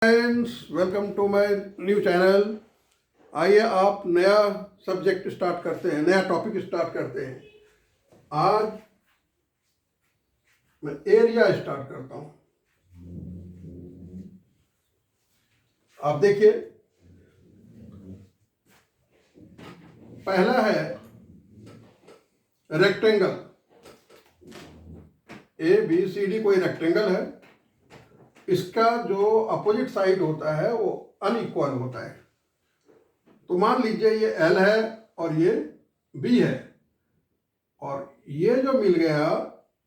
Friends, welcome to my new channel. आइए आप नया सब्जेक्ट स्टार्ट करते हैं, नया टॉपिक स्टार्ट करते हैं। आज मैं एरिया स्टार्ट करता हूं। आप देखिए, पहला है rectangle. A B C D कोई रेक्टेंगल है। इसका जो अपोजिट साइड होता है वो अनइक्वल होता है। तो मान लीजिए ये एल है और ये बी है, और ये जो मिल गया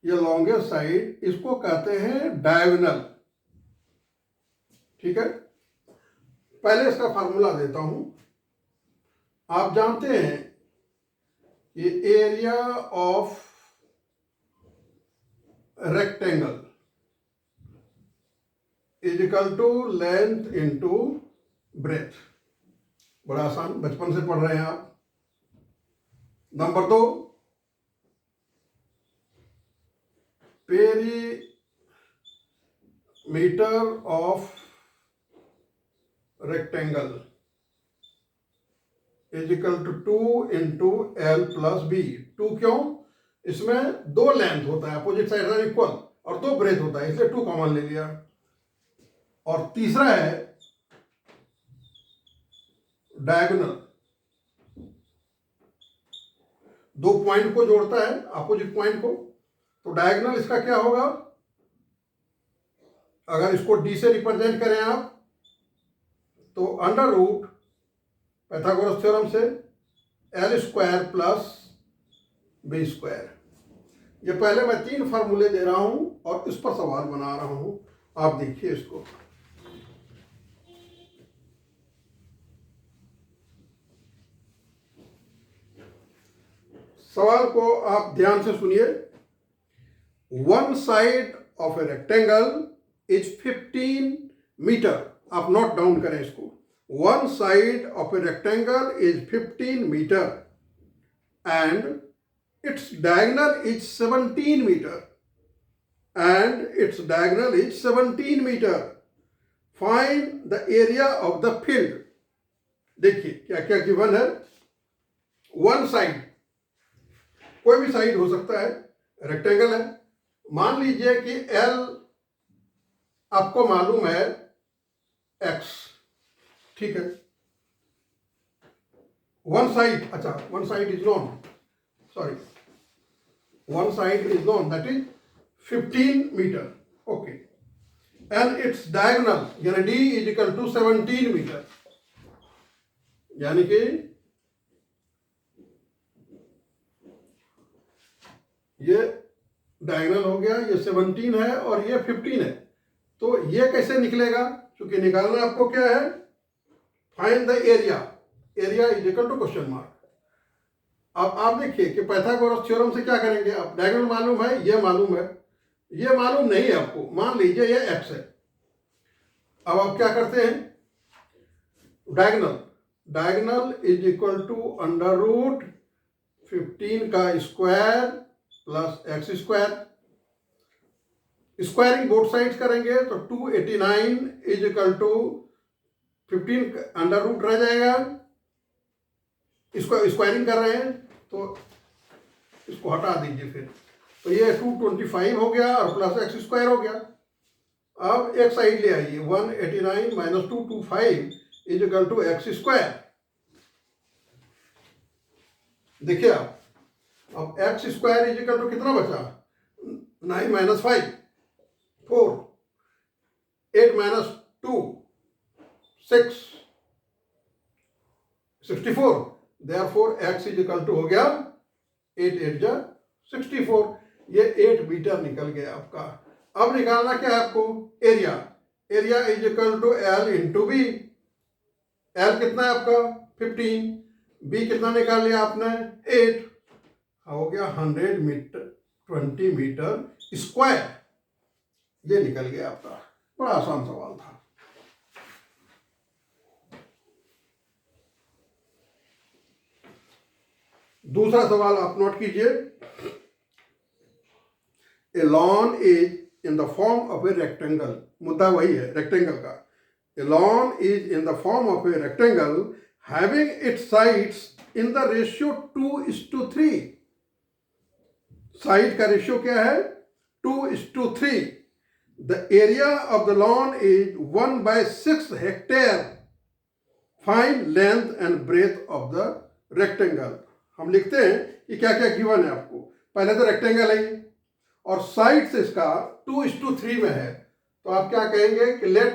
ये लॉन्गेस्ट साइड, इसको कहते हैं डायगोनल। ठीक है, पहले इसका फार्मूला देता हूं। आप जानते हैं ये area of rectangle is equal to length into breadth. बड़ा आसान, बचपन से पढ़ रहे हैं आप। Number 2, perimeter of rectangle is equal to 2 into L plus B. 2 क्यों? इसमें 2 लेंथ होता है, अपोजिट साइड आर इक्वल, और 2 ब्रेथ होता है, इसलिए 2 कॉमन ले लिया। और तीसरा है डायगोनल। 2 पॉइंट को जोड़ता है, अपोजिट पॉइंट को। तो डायगोनल इसका क्या होगा? अगर इसको डी से रिप्रेजेंट करें आप, तो अंडर रूट पाइथागोरस थ्योरम से L square plus B square. ये पहले मैं 3 फार्मूले दे रहा हूं और इस पर सवाल बना रहा हूं। आप देखिए इसको। सवाल को आप ध्यान से सुनिए। One side of a rectangle is 15 metre. आप नोट डाउन करें इसको। One side of a rectangle is 15 metre and its diagonal is 17 metre and its diagonal is 17 meter. Find the area of the field. देखिए क्या क्या given है। One side, कोई भी side हो सकता है, रेक्टेंगल है। मान लीजिए कि L आपको मालूम है X, ठीक है। वन साइड, अच्छा, one side is known, sorry, one side is known, that is 15 metre, okay. And its diagonal यानी D is equal to 17 metre, यानी कि ये डायगोनल हो गया, ये 17 है और ये 15 है। तो ये कैसे निकलेगा? क्योंकि निकालना आपको क्या है, find the area. Area is equal to question mark. अब आप देखिए कि पाइथागोरस थ्योरम से क्या करेंगे। आप डायगोनल मालूम है, ये मालूम है, ये मालूम नहीं है आपको। मान लीजिए ये x है। अब आप क्या करते हैं, diagonal, diagonal is equal to under root 15 का square plus X square. Squaring both sides करेंगे तो 289 is equal to 15 under root रह जाएगा। इसको स्क्वायरिंग कर रहे हैं तो इसको हटा दीजिए फिर। तो ये 225 हो गया और प्लस एक्स स्क्वायर हो गया। अब एक साइड ले आइए, 189 minus 225 is equal to X square. देखिए आप, अब X square is equal to कितना बचा? 9 minus 5 4, 8 minus 2 6, 64। Therefore X is equal to हो गया 8 8 जा 64। ये 8 मीटर निकल गया आपका। अब निकालना क्या है आपको? Area. Area is equal to L into B. L कितना है आपका? 15। बी कितना निकाल लिया आपने? 8। हो गया 100 मीटर, 20 मीटर स्क्वायर। ये निकल गया आपका। बड़ा आसान सवाल था। दूसरा सवाल आप नोट कीजिए। A lawn is in the form of a rectangle. मुद्दा वही है रेक्टेंगल का। A lawn is in the form of a rectangle having its sides in the ratio 2:3. Side का रेशियो क्या है? 2:3. The area of the lawn is 1/6 hectare. Find length and breadth of the rectangle. हम लिखते हैं कि क्या क्या given है आपको. पहले तो रेक्टेंगल है और साइड से इसका 2:3 में है, तो आप क्या कहेंगे कि let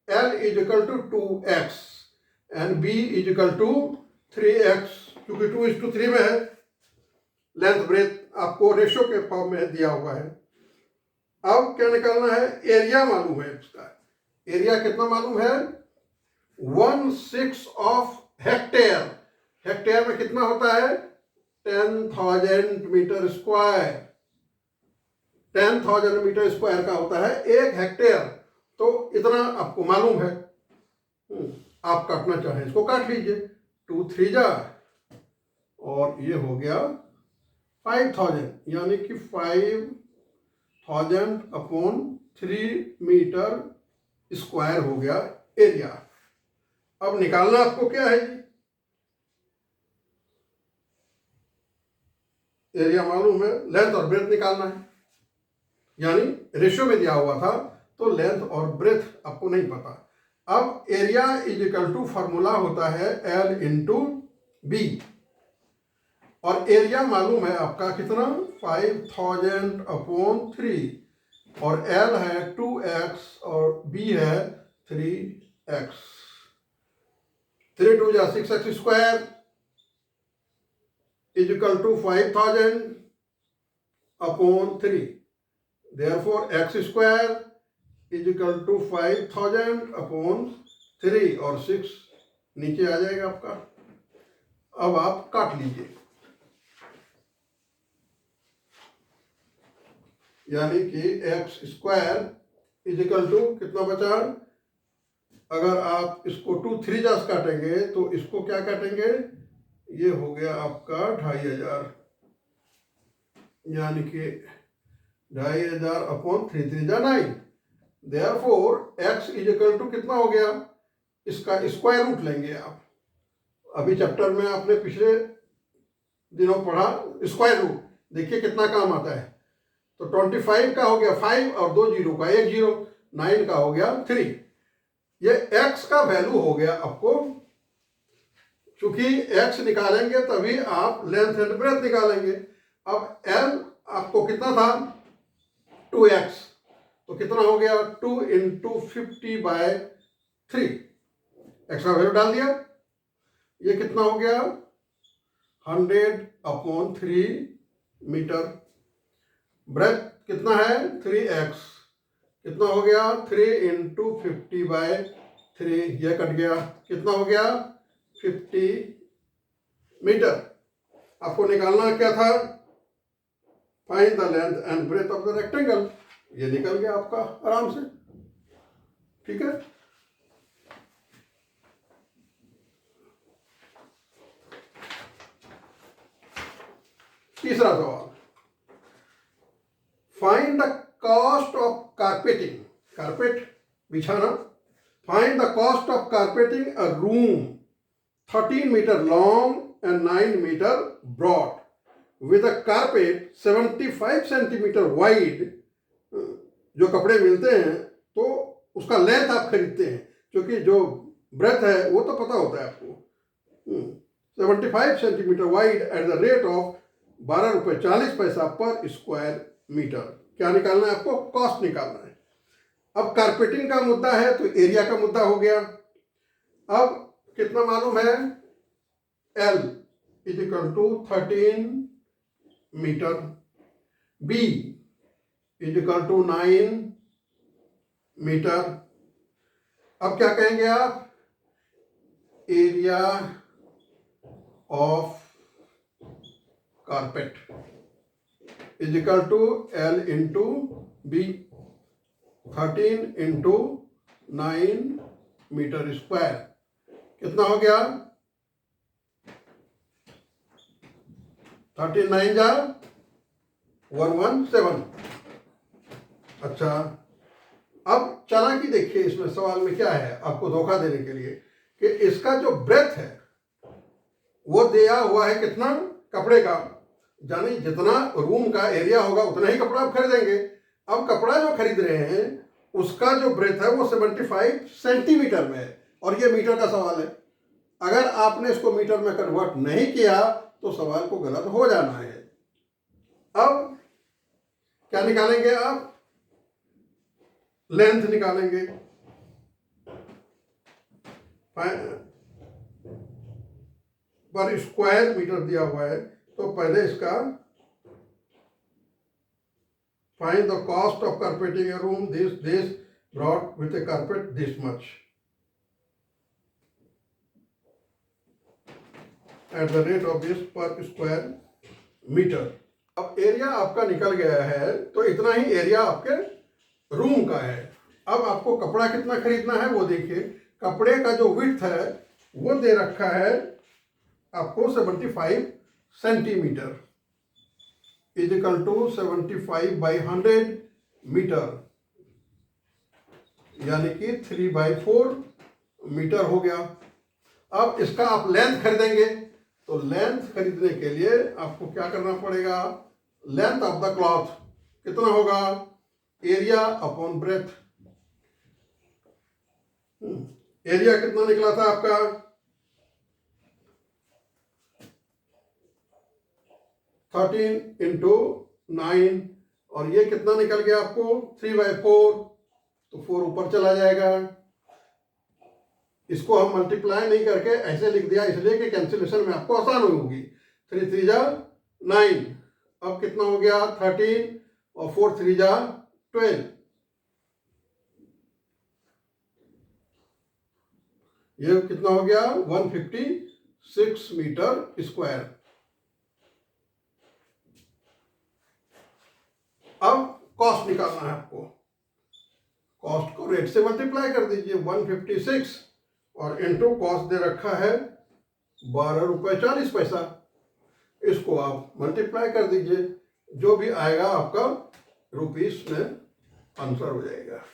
L is equal to 2x and B is equal to 3x. क्योंकि 2:3 में है, लेंथ ब्रेथ आपको रेशो के फॉर्म में दिया हुआ है. अब क्या निकालना है? एरिया मालूम है इसका. एरिया कितना मालूम है? 1/6 ऑफ हेक्टेयर. हेक्टेयर में कितना होता है? 10,000 मीटर स्क्वायर. 10,000 मीटर स्क्वायर का होता है एक हेक्टेयर. तो इतना आपको मालूम है. आप काटना चाहें इसको काट लीजिए. 2 3 जा और ये हो गया 5,000, यानी कि 5,000 अपॉन 3 मीटर स्क्वायर हो गया एरिया. अब निकालना आपको क्या है? एरिया मालूम है, लेंथ और ब्रेथ निकालना है. यानी रेशियो में दिया हुआ था तो लेंथ और ब्रेथ आपको नहीं पता. अब area is equal to formula होता है L इंटू बी, और एरिया मालूम है आपका कितना? 5,000 अपॉन 3, और L है 2x और B है 3x. 3 2 जा 6x square is equal to 5,000 upon 3. Therefore, x square is equal to 5,000 upon 3 और 6 नीचे आ जाएगा आपका. अब आप काट लीजिए. यानी कि x square is equal to कितना बचा? अगर आप इसको 2 3 जास काटेंगे तो इसको क्या काटेंगे? ये हो गया आपका 2,500, यानी कि 2,500 अपॉन 3 3 जा 9. Therefore x is equal to कितना हो गया? इसका स्क्वायर रूट लेंगे आप. अभी चैप्टर में आपने पिछले दिनों पढ़ा स्क्वायर रूट. देखिए कितना काम आता है. तो 25 का हो गया 5 और 2 जीरो का 1 0. 9 का हो गया 3. ये x का वैल्यू हो गया आपको. चूंकि x निकालेंगे तभी आप लेंथ एंड ब्रेथ निकालेंगे. अब L आपको कितना था? 2x. तो कितना हो गया? 2 इंटू 50/3. x का वैल्यू डाल दिया. ये कितना हो गया? 100 अपॉन 3 मीटर. ब्रेथ कितना है? 3x. कितना हो गया? 3 इंटू 50/3. यह कट गया. कितना हो गया? 50 मीटर. आपको निकालना क्या था? Find the length and breadth of the rectangle. ये निकल गया आपका आराम से. ठीक है. तीसरा सवाल. Find the cost of carpeting. Carpet बिछाना. Find the cost of carpeting a room 13 meter long and 9 meter broad with a carpet 75 centimeter wide. जो कपड़े मिलते हैं तो उसका लेंथ आप खरीदते हैं, क्योंकि जो ब्रेथ है वो तो पता होता है आपको. 75 centimetre wide at the rate of 12 रुपये 40 पैसा पर स्क्वायर मीटर. क्या निकालना है आपको? कॉस्ट निकालना है. अब कारपेटिंग का मुद्दा है तो एरिया का मुद्दा हो गया. अब कितना मालूम है? L is equal to 13 metre. B is equal to 9 metre. अब क्या कहेंगे आप? Area of carpet is equal to L into B. 13 into 9 metre square. कितना हो गया? 39 जा 117. अच्छा, अब चालाकी देखिए इसमें सवाल में क्या है, आपको धोखा देने के लिए कि इसका जो ब्रेथ है वो दिया हुआ है कितना, कपड़े का, यानी जितना रूम का एरिया होगा उतना ही कपड़ा आप खरीदेंगे। अब कपड़ा जो खरीद रहे हैं उसका जो ब्रेथ है वो 75 सेंटीमीटर में है, और ये मीटर का सवाल है। अगर आपने इसको मीटर में कन्वर्ट नहीं किया तो सवाल को गलत हो जाना है। अब क्या निकालेंगे आप, लेंथ निकालेंगे। पर स्क्वायर मीटर दिया हुआ है तो पहले इसका find the cost of carpeting A room this brought with A carpet this much at the rate of this पर स्क्वायर मीटर। अब एरिया आपका निकल गया है तो इतना ही एरिया आपके रूम का है। अब आपको कपड़ा कितना खरीदना है वो देखिए। कपड़े का जो विड्थ है वो दे रखा है आपको 75 centimetre is equal to 75/100 metre, यानी कि 3/4 मीटर हो गया। अब इसका आप लेंथ खरीदेंगे तो लेंथ खरीदने के लिए आपको क्या करना पड़ेगा, लेंथ ऑफ द क्लॉथ कितना होगा, एरिया अपॉन ब्रेथ। एरिया कितना निकला था आपका, 13 इंटू 9, और ये कितना निकल गया आपको 3/4, तो 4 ऊपर चला जाएगा। इसको हम मल्टीप्लाई नहीं करके ऐसे लिख दिया इसलिए कि कैंसिलेशन में आपको आसान होगी। 3 3 जा 9, अब कितना हो गया 13 और 4 3 जा 12, ये कितना हो गया 156 मीटर स्क्वायर। अब कॉस्ट निकालना है आपको, कॉस्ट को रेट से मल्टीप्लाई कर दीजिए, 156 और इनटू कॉस्ट दे रखा है 12 रुपये 40 पैसा। इसको आप मल्टीप्लाई कर दीजिए, जो भी आएगा आपका रुपीस में आंसर हो जाएगा।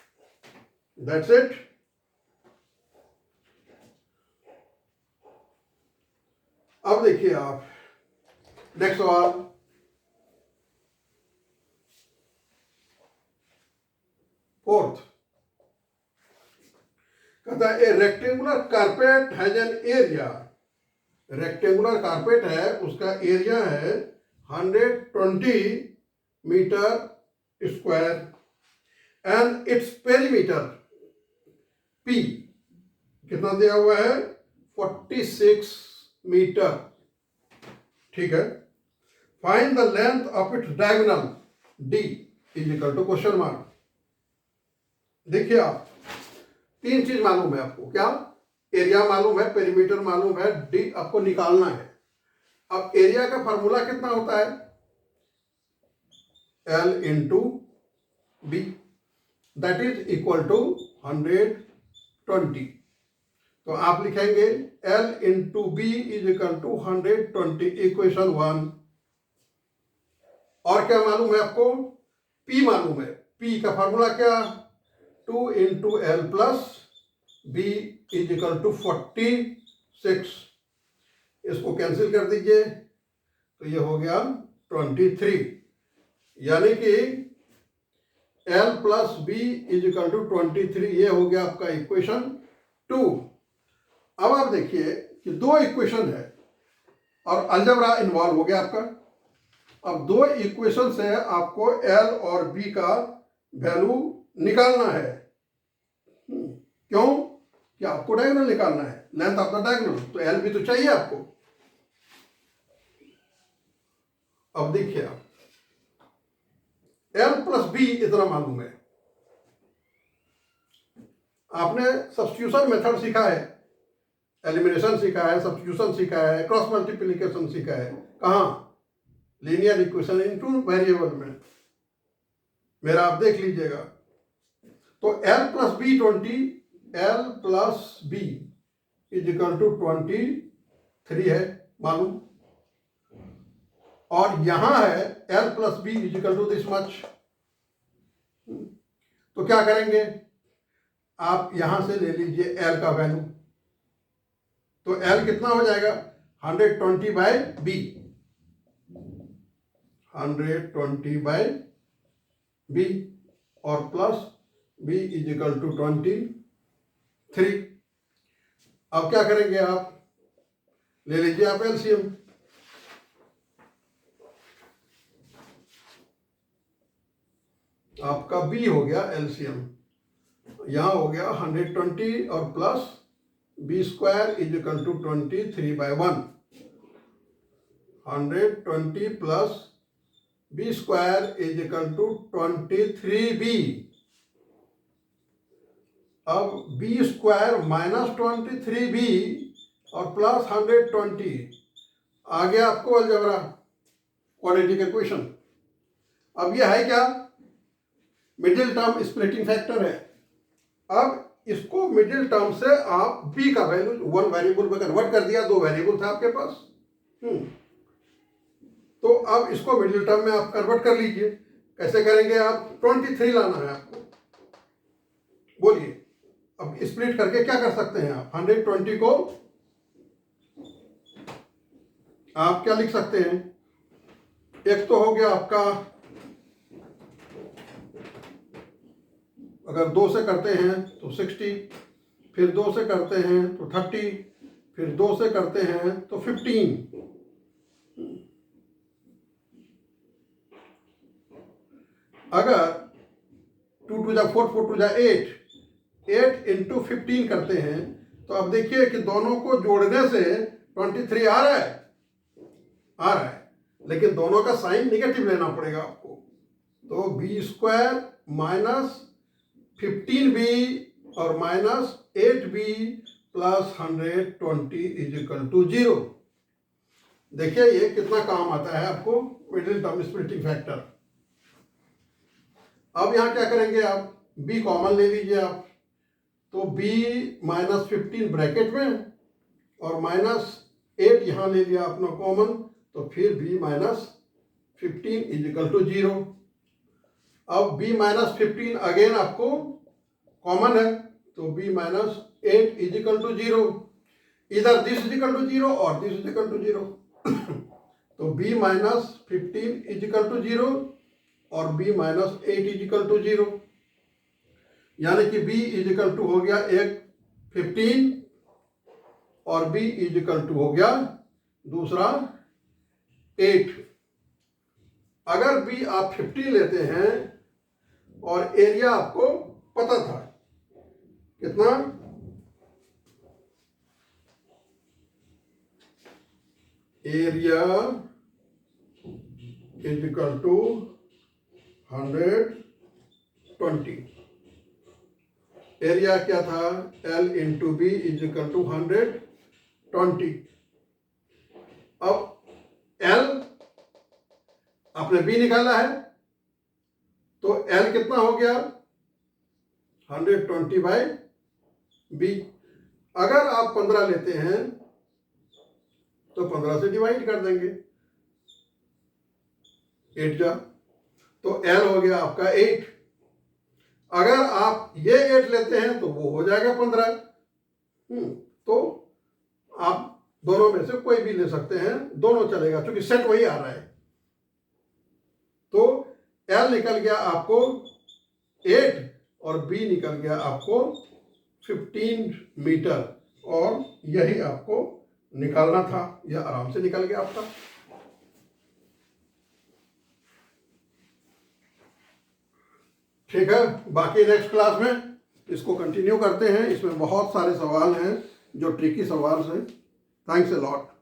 That's it. अब देखिए आप नेक्स्ट सवाल, फोर्थ, कहता है a rectangular carpet has an area, rectangular carpet है उसका एरिया है 120 metre square and its perimeter P कितना दिया हुआ है 46 मीटर, ठीक है। Find the length of its diagonal D is equal to question mark. देखिए आप, तीन चीज मालूम है आपको, क्या, एरिया मालूम है, पेरीमीटर मालूम है, डी आपको निकालना है। अब एरिया का फॉर्मूला कितना होता है, L into B, that is equal to 120। तो आप लिखेंगे L into B is equal to 120, equation 1। और क्या मालूम है आपको, P मालूम है, P का फॉर्मूला क्या, 2 into L plus B is equal to 46। इसको कैंसिल कर दीजिए तो ये हो गया 23, यानी कि L plus B is equal to 23, ये हो गया आपका इक्वेशन 2। अब आप देखिए कि दो इक्वेशन है और अलजेब्रा इन्वॉल्व हो गया आपका। अब दो इक्वेशन से आपको L और B का वैल्यू निकालना है। क्यों, कि आपको डायगोनल निकालना है, लेंथ ऑफ द डायगोनल, तो L भी तो चाहिए आपको। अब देखिए आप, L प्लस बी इतना मालूम है, आपने सब्स्टिट्यूशन मेथड सीखा है, एलिमिनेशन सीखा है, सब्स्टिट्यूशन सीखा है, क्रॉस मल्टीप्लिकेशन सीखा है, कहाँ, लीनियर इक्वेशन इनटू वेरिएबल में, मेरा आप देख लीजिएगा। तो L plus B 20, L plus B is equal to 23 है मालूम, और यहां है L plus B is equal to this much. तो क्या करेंगे, आप यहां से ले लीजिए एल का वैल्यू, तो एल कितना हो जाएगा 120 बाय बी, 120 बाय बी और plus B is equal to 23। अब क्या करेंगे आप, ले लीजिए आप एलसीएम, आपका बी हो गया एलसीएम, यहां हो गया 120 और plus B square is equal to 23 by 1, 120 plus B square is equal to 23b। अब बी स्क्वायर माइनस 23b और प्लस 120 आ गया आपको अलजेब्रा क्वाड्रेटिक इक्वेशन। अब यह है क्या, मिडिल टर्म स्प्लिटिंग फैक्टर है। अब इसको मिडिल टर्म से आप b का वैल्यू 1 वेरिएबल में कन्वर्ट कर दिया, 2 वेरिएबल था आपके पास, तो अब इसको मिडिल टर्म में आप कन्वर्ट कर लीजिए। कैसे करेंगे आप, 23 लाना है आपको, बोलिए। अब स्प्लिट करके क्या कर सकते हैं आप, 120 को आप क्या लिख सकते हैं, एक तो हो गया आपका, अगर 2 से करते हैं तो 60, फिर 2 से करते हैं तो 30, फिर 2 से करते हैं तो 15, अगर 2 टू जा 4, 4 टू जा 8, 8 इंटू 15 करते हैं तो अब देखिए कि दोनों को जोड़ने से 23 आ रहा है, लेकिन दोनों का साइन निगेटिव लेना पड़ेगा आपको, तो बी स्क्वायर माइनस 15b और minus 8b plus 120 is equal to 0। देखिए ये कितना काम आता है आपको, मिडिल टर्म स्प्लिटिंग फैक्टर। अब यहां क्या करेंगे आप, b कॉमन ले लीजिए आप, तो b माइनस 15 ब्रैकेट में और माइनस 8 यहां ले लिया अपना कॉमन, तो फिर b minus 15 is equal to 0। अब b माइनस 15 अगेन आपको कॉमन है, तो b minus 8 is equal to 0, इधर दिस इज इक्वल टू 0 और दिस इज इक्वल टू 0, तो b minus 15 is equal to 0 और b minus 8 is equal to 0, यानी कि b इज इक्वल टू हो गया एक 15 और b इज इक्वल टू हो गया दूसरा 8। अगर b आप 15 लेते हैं और एरिया आपको पता था कितना, area is equal to 120, area क्या था, L into B is equal to 120। अब L आपने B निकाला है, तो L कितना हो गया 120 बाय B। अगर आप 15 लेते हैं तो 15 से डिवाइड कर देंगे, 8 जा, तो L हो गया आपका 8। अगर आप ये 8 लेते हैं तो वो हो जाएगा 15। तो आप दोनों में से कोई भी ले सकते हैं, दोनों चलेगा क्योंकि सेट वही आ रहा है। तो L निकल गया आपको 8 और B निकल गया आपको 15 मीटर, और यही आपको निकालना था, यह आराम से निकल गया आपका। ठीक है, बाकी नेक्स्ट क्लास में इसको कंटिन्यू करते हैं, इसमें बहुत सारे सवाल हैं जो ट्रिकी सवाल हैं। Thanks a lot.